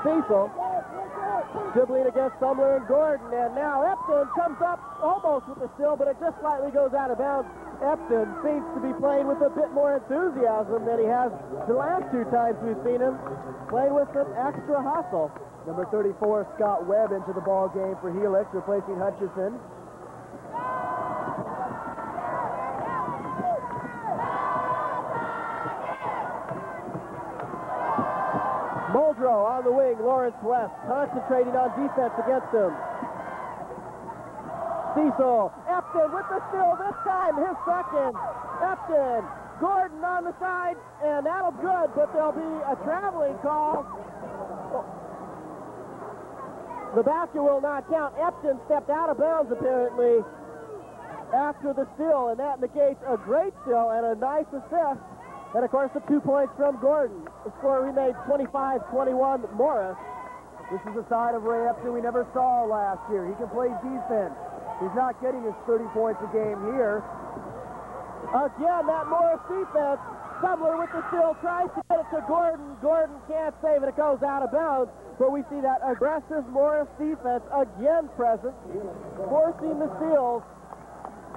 Cecil dribbling against Sumler and Gordon, and now Epton comes up almost with the steal, but it just slightly goes out of bounds. Epton seems to be playing with a bit more enthusiasm than he has the last two times we've seen him, playing with some extra hustle. Number 34, Scott Webb, into the ball game for Helix, replacing Hutchison. Muldrow on the wing, Lawrence West concentrating on defense against him. Cecil, Epton with the steal, this time his second. Epton, Gordon on the side, and that'll good, but there'll be a traveling call. The basket will not count. Epton stepped out of bounds apparently after the steal, and that negates a great steal and a nice assist. And, of course, the 2 points from Gordon. The score remade 25-21 Morris. This is a side of Ray Epton we never saw last year. He can play defense. He's not getting his 30 points a game here. Again, that Morris defense. Sumler with the steal, tries to get it to Gordon. Gordon can't save it. It goes out of bounds. But we see that aggressive Morris defense again present, forcing the steals,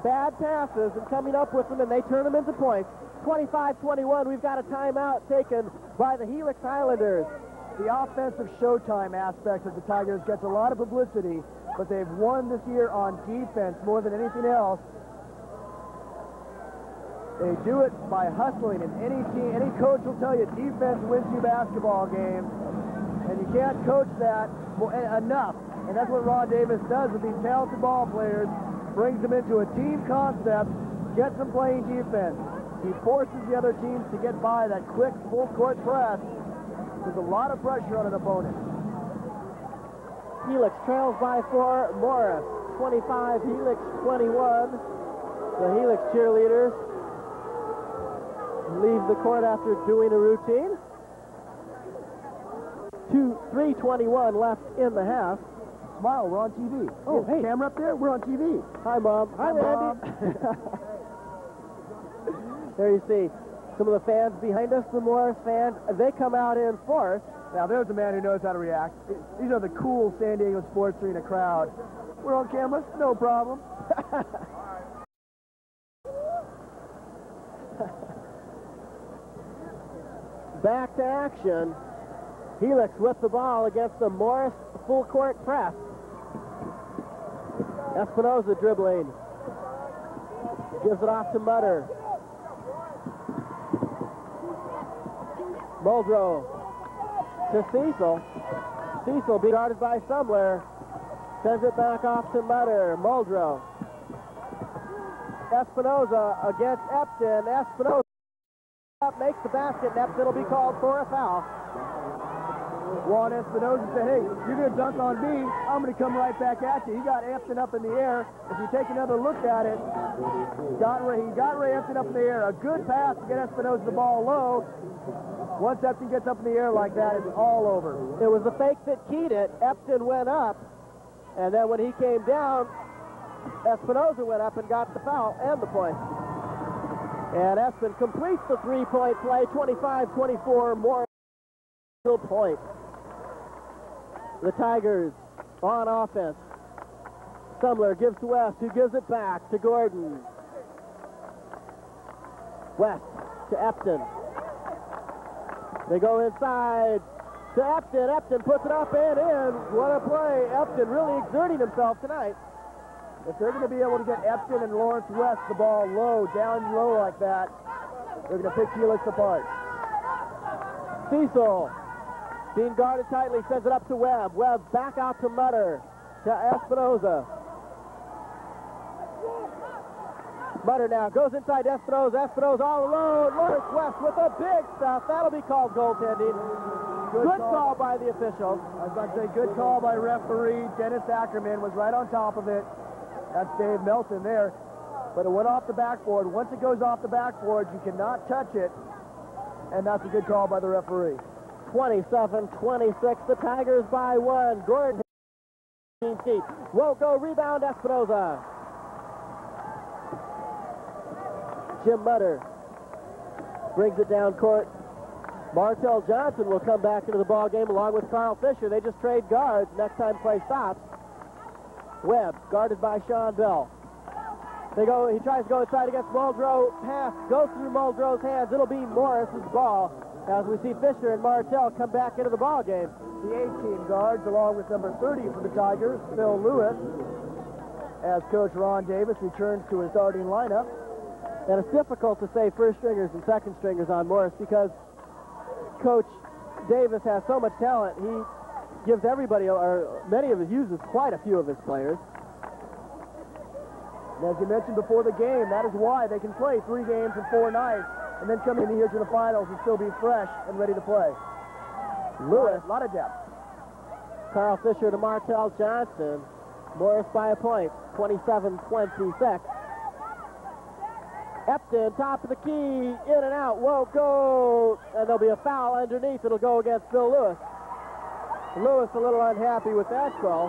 bad passes, and coming up with them, and they turn them into points. 25-21, we've got a timeout taken by the Helix Highlanders. The offensive showtime aspect of the Tigers gets a lot of publicity, but they've won this year on defense more than anything else. They do it by hustling, and any team, any coach will tell you defense wins you basketball games, and you can't coach that enough. And that's what Ron Davis does with these talented ball players, brings them into a team concept, gets them playing defense. He forces the other teams to get by that quick full-court press. There's a lot of pressure on an opponent. Helix trails by 4, Morris 25, Helix 21. The Helix cheerleaders leave the court after doing a routine. 3:21 left in the half. Smile, we're on TV. Oh, hey. Camera up there, we're on TV. Hi, Mom. Hi, Randy. There you see some of the fans behind us, the Morris fans. They come out in force. Now, there's a man who knows how to react. These are the cool San Diego sports arena crowd. We're on camera, no problem. Back to action. Helix with the ball against the Morris full court press. Espinoza dribbling. Gives it off to Mutter. Muldrow to Cecil. Cecil being guarded by Sumler. Sends it back off to Mutter. Muldrow. Espinoza against Epton. Espinoza makes the basket, and Epton will be called for a foul. Juan Espinoza said, hey, you're going to dunk on me, I'm going to come right back at you. He got Epton up in the air. If you take another look at it, he got Ray Epton up in the air. A good pass to get Espinoza the ball low. Once Epton gets up in the air like that, it's all over. It was the fake that keyed it. Epton went up, and then when he came down, Espinoza went up and got the foul and the point. And Espin completes the three-point play, 25-24, more point. The Tigers on offense. Sumler gives to West, who gives it back to Gordon. West to Epton. They go inside to Epton. Epton puts it up and in. What a play. Epton really exerting himself tonight. If they're going to be able to get Epton and Lawrence West the ball low, down low like that, they're going to pick Helix apart. Cecil being guarded tightly, sends it up to Webb. Webb back out to Mutter, to Espinoza. Mutter now goes inside Espinoza. Espinoza all alone. Lawrence West with a big stuff. That'll be called goaltending. Good call by the officials. I was about to say, good call by referee. Dennis Ackerman was right on top of it. That's Dave Melton there. But it went off the backboard. Once it goes off the backboard, you cannot touch it. And that's a good call by the referee. 27-26, the Tigers by 1. Gordon won't go, rebound Espinoza. Jim Mutter brings it down court. Martell Johnson will come back into the ball game along with Carl Fisher. They just trade guards next time play stops. Webb, guarded by Sean Bell. He tries to go inside against Muldrow. Pass goes through Muldrow's hands. It'll be Morris's ball as we see Fisher and Martell come back into the ball game. The 18 guards, along with number 30 for the Tigers, Phil Lewis, as Coach Ron Davis returns to his starting lineup. And it's difficult to say first stringers and second stringers on Morse because Coach Davis has so much talent. He gives everybody, or uses quite a few of his players. And as you mentioned before the game, that is why they can play 3 games in 4 nights and then come in here to the finals and still be fresh and ready to play. Lewis, a lot of depth. Carl Fisher to Martell Johnson. Morris by a point, 27-26. Epton, top of the key, in and out, won't go, and there'll be a foul underneath. It'll go against Phil Lewis. Lewis a little unhappy with that call.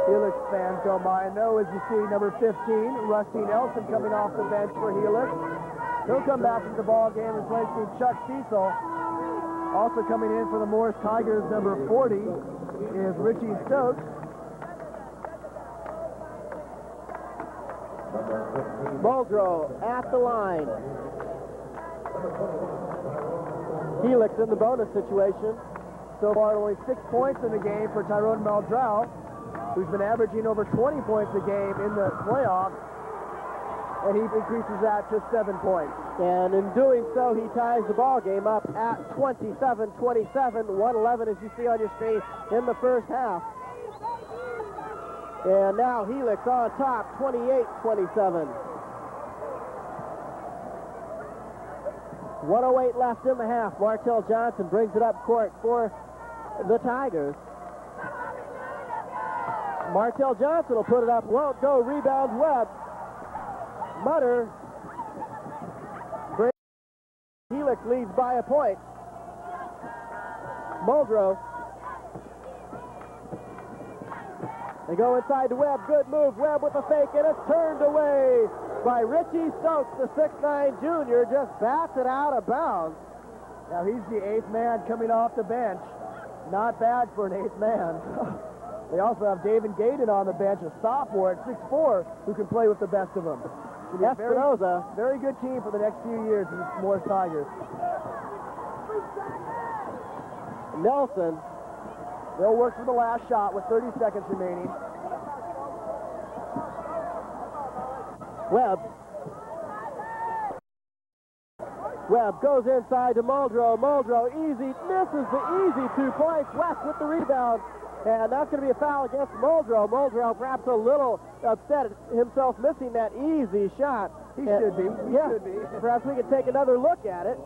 Helix fans don't mind, though, as you see number 15, Rusty Nelson, coming off the bench for Helix. He'll come back into the ball game replacing Chuck Cecil. Also coming in for the Morse Tigers, number 40, is Richie Stokes. Muldrow at the line. Helix in the bonus situation. So far, only 6 points in the game for Tyrone Muldrow, who's been averaging over 20 points a game in the playoffs, and he increases that to 7 points. And in doing so, he ties the ball game up at 27-27, 111 as you see on your screen in the first half. And now Helix on top, 28-27. 1:08 left in the half. Martell Johnson brings it up court for the Tigers. Martell Johnson will put it up, won't go, rebounds Webb. Mutter. Helix leads by a point. Muldrow. They go inside to Webb. Good move. Webb with a fake, and it's turned away by Richie Stokes, the 6'9 junior. Just bats it out of bounds. Now he's the 8th man coming off the bench. Not bad for an 8th man. They also have David Gaden on the bench, a sophomore at 6'4", who can play with the best of them. Espinoza. Very good team for the next few years, the Morse Tigers. Nelson. They'll work for the last shot with 30 seconds remaining. Webb. Webb goes inside to Muldrow. Muldrow easy, misses the easy 2 points. West with the rebound. And that's going to be a foul against Muldrow. Muldrow perhaps a little upset at himself missing that easy shot. He should be. He should be. Perhaps we can take another look at it.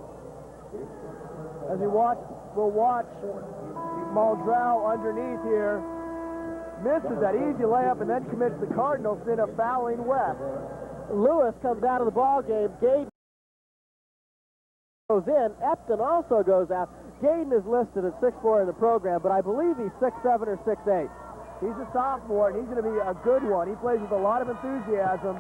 As we'll watch Muldrow underneath here. Misses that easy layup and then commits the cardinal sin of fouling West. Lewis comes out of the ball game. Gaden goes in. Epton also goes out. Gaden is listed at 6'4" in the program, but I believe he's 6'7" or 6'8". He's a sophomore, and he's going to be a good one. He plays with a lot of enthusiasm.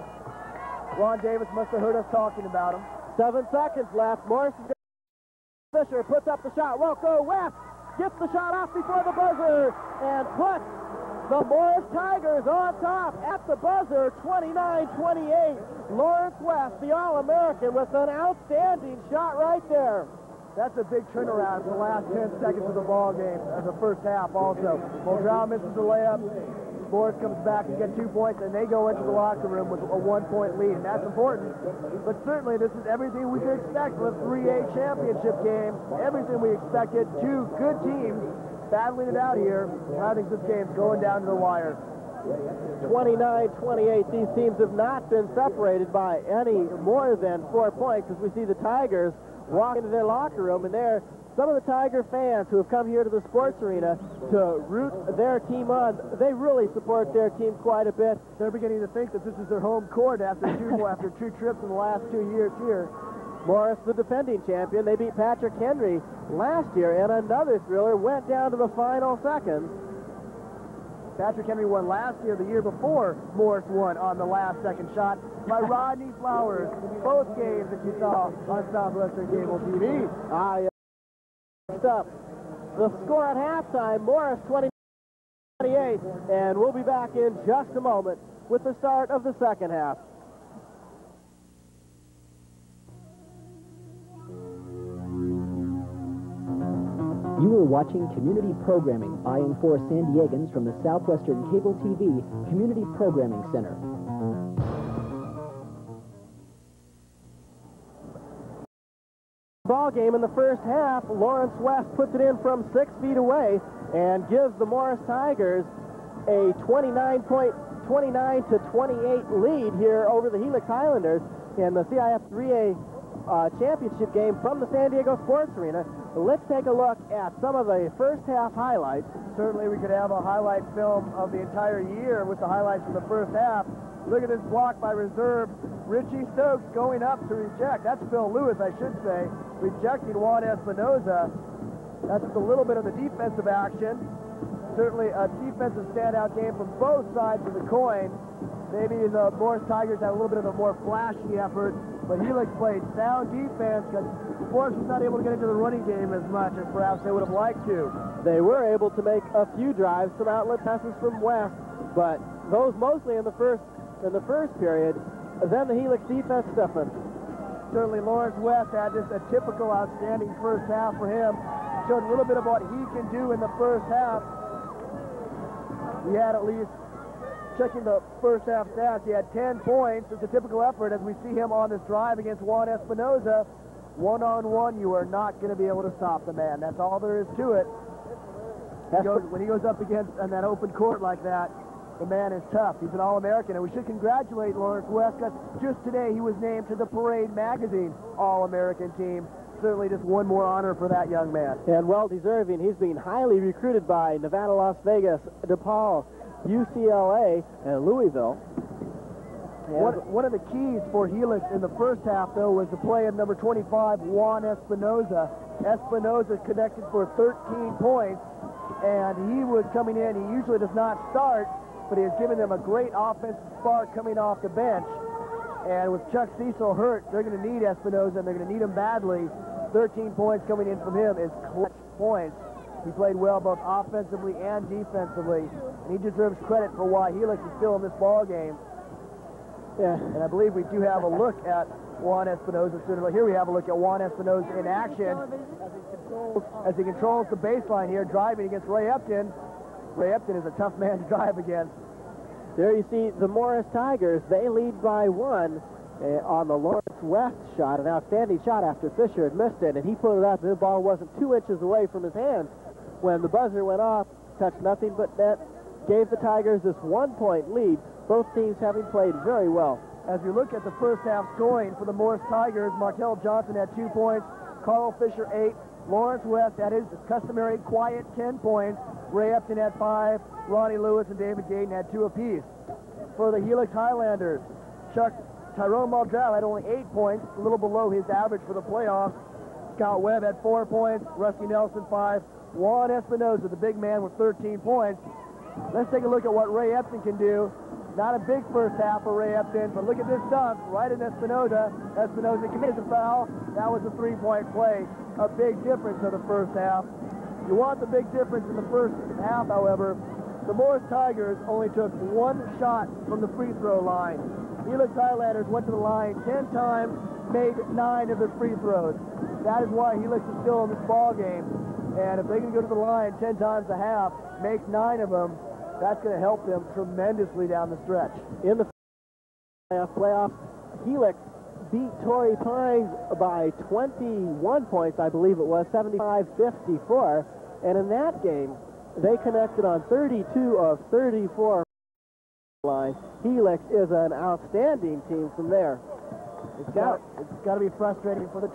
Ron Davis must have heard us talking about him. 7 seconds left. Morris is going. Fisher puts up the shot. Won't go. West gets the shot off before the buzzer and puts the Morris Tigers on top at the buzzer, 29-28. Lawrence West, the All-American, with an outstanding shot right there. That's a big turnaround in the last 10 seconds of the ball game, of the first half also. Muldrow misses the layup. Morris comes back and gets 2 points, and they go into the locker room with a 1-point lead, and that's important. But certainly this is everything we could expect from a 3A championship game. Everything we expected. 2 good teams battling it out here. I think this game's going down to the wire. 29-28. These teams have not been separated by any more than 4 points, as we see the Tigers walk into their locker room, and there some of the Tiger fans who have come here to the sports arena to root their team on. They really support their team quite a bit. They're beginning to think that this is their home court after two trips in the last 2 years here. Morris, the defending champion, they beat Patrick Henry last year, and another thriller went down to the final seconds. Patrick Henry won last year, the year before Morse won on the last second shot by Rodney Flowers. Both games that you saw on Southwestern Cable TV. Up. The score at halftime, Morse 20-28, and we'll be back in just a moment with the start of the second half. You are watching community programming by and for San Diegans from the Southwestern Cable TV Community Programming Center. Ball game in the first half. Lawrence West puts it in from 6 feet away and gives the Morris Tigers a 29-28 lead here over the Helix Highlanders in the CIF 3A championship game from the San Diego Sports Arena. Let's take a look at some of the first half highlights. Certainly we could have a highlight film of the entire year with the highlights from the first half. Look at this block by reserve Richie Stokes going up to reject. That's Phil Lewis, I should say, rejecting Juan Espinoza. That's just a little bit of the defensive action. Certainly a defensive standout game from both sides of the coin. Maybe the Morris Tigers had a little bit of a more flashy effort, but Helix played sound defense because Morris was not able to get into the running game as much as perhaps they would have liked to. They were able to make a few drives, some outlet passes from West, but those mostly in the first period. Then the Helix defense stiffened. Certainly Lawrence West had just a typical outstanding first half for him. Showed a little bit of what he can do in the first half. He had at least, checking the first half stats, he had 10 points. It's a typical effort as we see him on this drive against Juan Espinoza. One-on-one, you are not going to be able to stop the man. That's all there is to it. When he goes up against on that open court like that, the man is tough. He's an All-American, and we should congratulate Lawrence West because just today he was named to the Parade Magazine All-American team. Certainly just one more honor for that young man. And well-deserving. He's being highly recruited by Nevada, Las Vegas, DePaul, UCLA, and Louisville. One of the keys for Helix in the first half, though, was the play of number 25, Juan Espinoza. Espinoza connected for 13 points, and he was coming in. He usually does not start, but he has given them a great offensive spark coming off the bench. And with Chuck Cecil hurt, they're going to need Espinoza, and they're going to need him badly. 13 points coming in from him is clutch points. He played well both offensively and defensively, and he deserves credit for why Helix is still in this ball game. Yeah, and I believe we do have a look at Juan Espinoza sooner. Here we have a look at Juan Espinoza in action as he controls the baseline here, driving against Ray Epton. Ray Epton is a tough man to drive against. There you see the Morris Tigers. They lead by 1 on the Lawrence West shot, an outstanding shot after Fisher had missed it, and he put it up, and the ball wasn't 2 inches away from his hands. When the buzzer went off, touched nothing but net, gave the Tigers this 1-point lead, both teams having played very well. As we look at the first half scoring for the Morris Tigers, Martell Johnson had 2 points, Carl Fisher 8, Lawrence West had his customary quiet 10 points, Ray Epton had 5, Ronnie Lewis and David Gayden had 2 apiece. For the Helix Highlanders, Tyrone Muldrow had only 8 points, a little below his average for the playoffs. Scott Webb had 4 points, Rusty Nelson 5, Juan Espinoza, the big man, with 13 points. Let's take a look at what Ray Epton can do. Not a big first half for Ray Epton, but look at this dunk right in Espinoza. Espinoza committed the foul. That was a 3-point play. A big difference in the first half. You want the big difference in the first half, however. The Morris Tigers only took 1 shot from the free throw line. Helix Highlanders went to the line 10 times, made 9 of their free throws. That is why Helix is still in this ball game. And if they can go to the line 10 times a half, make 9 of them, that's going to help them tremendously down the stretch. In the playoffs, Helix beat Torrey Pines by 21 points, I believe it was, 75-54. And in that game, they connected on 32 of 34 line. Helix is an outstanding team from there. It's got to be frustrating for the